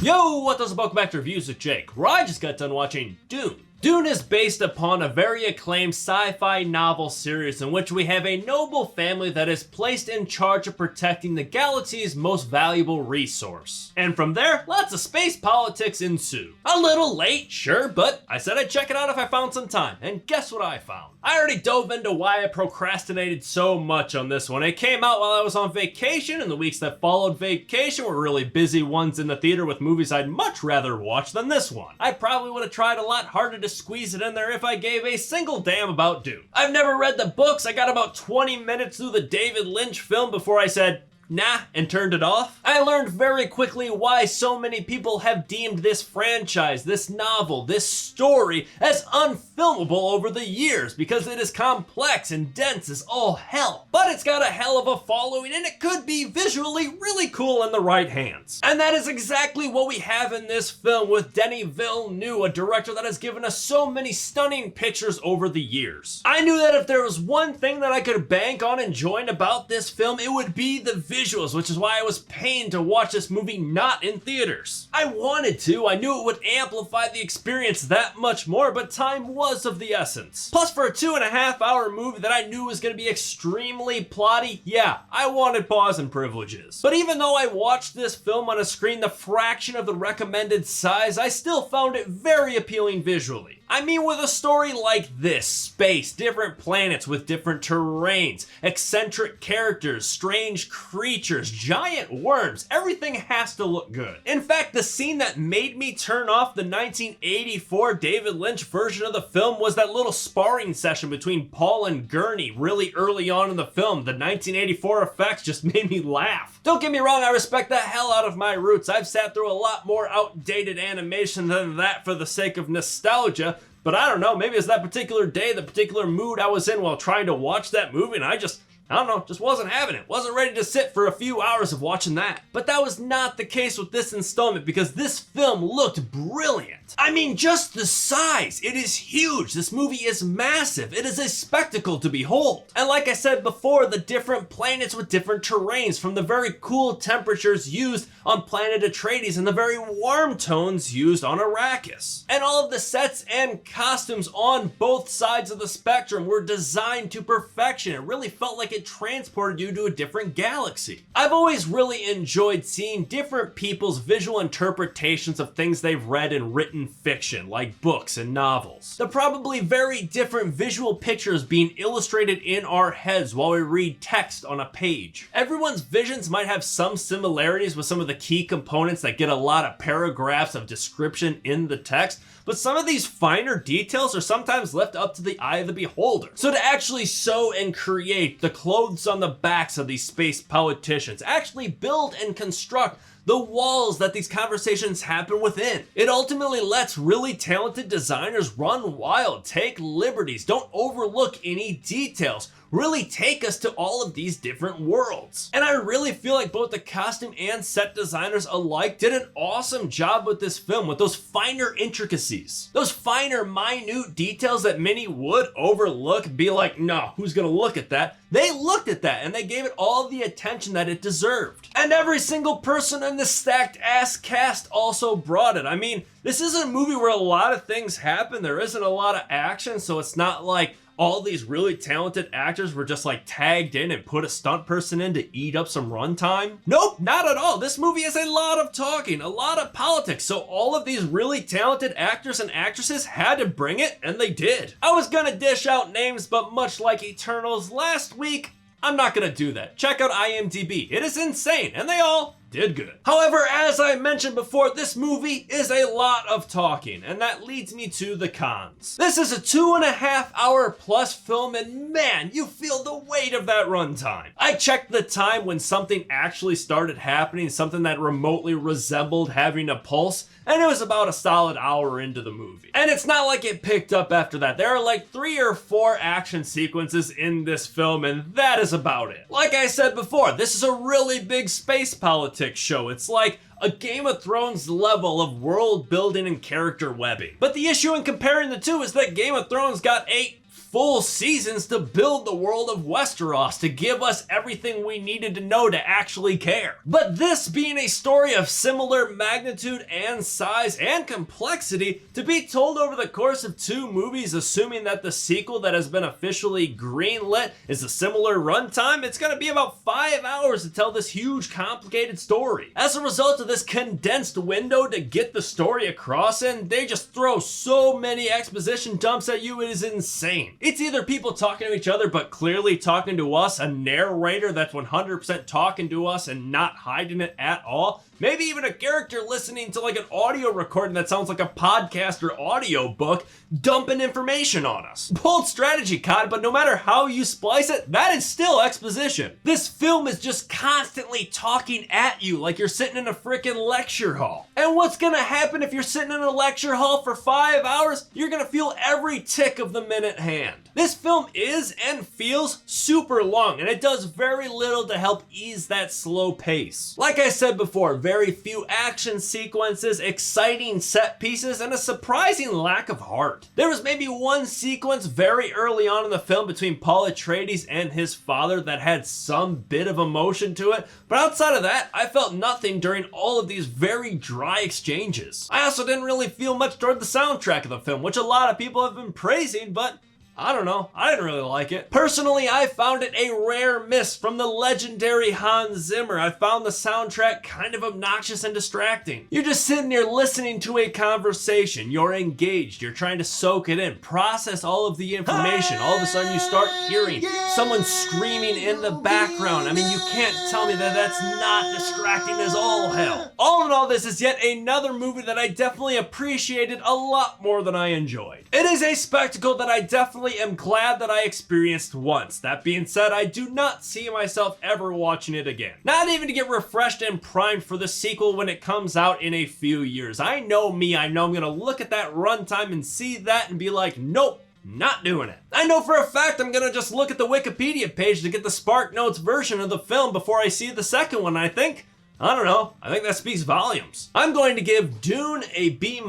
Yo, what does welcome back to Reviews with Jake, where I just got done watching Dune. Dune is based upon a very acclaimed sci-fi novel series in which we have a noble family that is placed in charge of protecting the galaxy's most valuable resource. And from there, lots of space politics ensue. A little late, sure, but I said I'd check it out if I found some time, and guess what I found? I already dove into why I procrastinated so much on this one. It came out while I was on vacation, and the weeks that followed vacation were really busy ones in the theater with movies I'd much rather watch than this one. I probably would have tried a lot harder to squeeze it in there if I gave a single damn about Dune. I've never read the books. I got about 20 minutes through the David Lynch film before I said, nah, and turned it off. I learned very quickly why so many people have deemed this franchise, this novel, this story as unfilmable over the years because it is complex and dense as all hell. But it's got a hell of a following and it could be visually really cool in the right hands. And that is exactly what we have in this film with Denis Villeneuve, a director that has given us so many stunning pictures over the years. I knew that if there was one thing that I could bank on enjoying about this film, it would be the visuals, which is why I was pained to watch this movie not in theaters. I wanted to, I knew it would amplify the experience that much more, but time was of the essence. Plus, for a 2.5 hour movie that I knew was going to be extremely plotty, yeah, I wanted pause and privileges. But even though I watched this film on a screen the fraction of the recommended size, I still found it very appealing visually. I mean, with a story like this, space, different planets with different terrains, eccentric characters, strange creatures, giant worms, everything has to look good. In fact, the scene that made me turn off the 1984 David Lynch version of the film was that little sparring session between Paul and Gurney really early on in the film. The 1984 effects just made me laugh. Don't get me wrong, I respect the hell out of my roots. I've sat through a lot more outdated animation than that for the sake of nostalgia. But I don't know, maybe it's that particular day, the particular mood I was in while trying to watch that movie, and I don't know, just wasn't having it. Wasn't ready to sit for a few hours of watching that. But that was not the case with this installment because this film looked brilliant. I mean, just the size. It is huge. This movie is massive. It is a spectacle to behold. And like I said before, the different planets with different terrains, from the very cool temperatures used on planet Atreides and the very warm tones used on Arrakis. And all of the sets and costumes on both sides of the spectrum were designed to perfection. It really felt like it transported you to a different galaxy. I've always really enjoyed seeing different people's visual interpretations of things they've read in written fiction, like books and novels. The probably very different visual pictures being illustrated in our heads while we read text on a page. Everyone's visions might have some similarities with some of the key components that get a lot of paragraphs of description in the text, but some of these finer details are sometimes left up to the eye of the beholder. So to actually sew and create the clothes on the backs of these space politicians, actually build and construct the walls that these conversations happen within. It ultimately lets really talented designers run wild, take liberties, don't overlook any details, really take us to all of these different worlds. And I really feel like both the costume and set designers alike did an awesome job with this film, with those finer intricacies, those finer minute details that many would overlook, be like, no, who's gonna look at that? They looked at that and they gave it all the attention that it deserved. And every single person in this stacked ass cast also brought it. I mean, this isn't a movie where a lot of things happen. There isn't a lot of action, so it's not like all these really talented actors were just like tagged in and put a stunt person in to eat up some runtime. Nope, not at all. This movie is a lot of talking, a lot of politics, so all of these really talented actors and actresses had to bring it, and they did. I was gonna dish out names, but much like Eternals last week, I'm not gonna do that. Check out IMDb. It is insane, and they all did good. However, as I mentioned before, this movie is a lot of talking, and that leads me to the cons. This is a 2.5 hour plus film, and man, you feel the weight of that runtime. I checked the time when something actually started happening, something that remotely resembled having a pulse, and it was about a solid hour into the movie. And it's not like it picked up after that. There are like 3 or 4 action sequences in this film, and that is about it. Like I said before, this is a really big space politics show. It's like a Game of Thrones level of world building and character webbing. But the issue in comparing the two is that Game of Thrones got a full seasons to build the world of Westeros, to give us everything we needed to know to actually care. But this being a story of similar magnitude and size and complexity, to be told over the course of 2 movies, assuming that the sequel that has been officially greenlit is a similar runtime, it's gonna be about 5 hours to tell this huge complicated story. As a result of this condensed window to get the story across in, they just throw so many exposition dumps at you, it is insane. It's either people talking to each other but clearly talking to us, a narrator that's 100% talking to us and not hiding it at all, maybe even a character listening to like an audio recording that sounds like a podcast or audio book, dumping information on us. Bold strategy, COD, but no matter how you splice it, that is still exposition. This film is just constantly talking at you like you're sitting in a freaking lecture hall. And what's gonna happen if you're sitting in a lecture hall for 5 hours? You're gonna feel every tick of the minute hand. This film is and feels super long, and it does very little to help ease that slow pace. Like I said before, very few action sequences, exciting set pieces, and a surprising lack of heart. There was maybe one sequence very early on in the film between Paul Atreides and his father that had some bit of emotion to it, but outside of that, I felt nothing during all of these very dry exchanges. I also didn't really feel much toward the soundtrack of the film, which a lot of people have been praising, but I don't know, I didn't really like it. Personally, I found it a rare miss from the legendary Hans Zimmer. I found the soundtrack kind of obnoxious and distracting. You're just sitting there listening to a conversation, you're engaged, you're trying to soak it in, process all of the information. All of a sudden you start hearing someone screaming in the background. I mean, you can't tell me that that's not distracting as all hell. All in all, this is yet another movie that I definitely appreciated a lot more than I enjoyed. It is a spectacle that I definitely am glad that I experienced once. That being said, I do not see myself ever watching it again. Not even to get refreshed and primed for the sequel when it comes out in a few years. I know me, I know I'm gonna look at that runtime and see that and be like, nope, not doing it. I know for a fact I'm gonna just look at the Wikipedia page to get the Spark Notes version of the film before I see the second one. I think that speaks volumes. I'm going to give Dune a B-.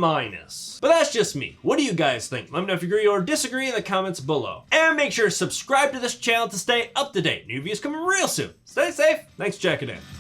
But that's just me. What do you guys think? Let me know if you agree or disagree in the comments below. And make sure to subscribe to this channel to stay up to date. New videos coming real soon. Stay safe. Thanks for checking in.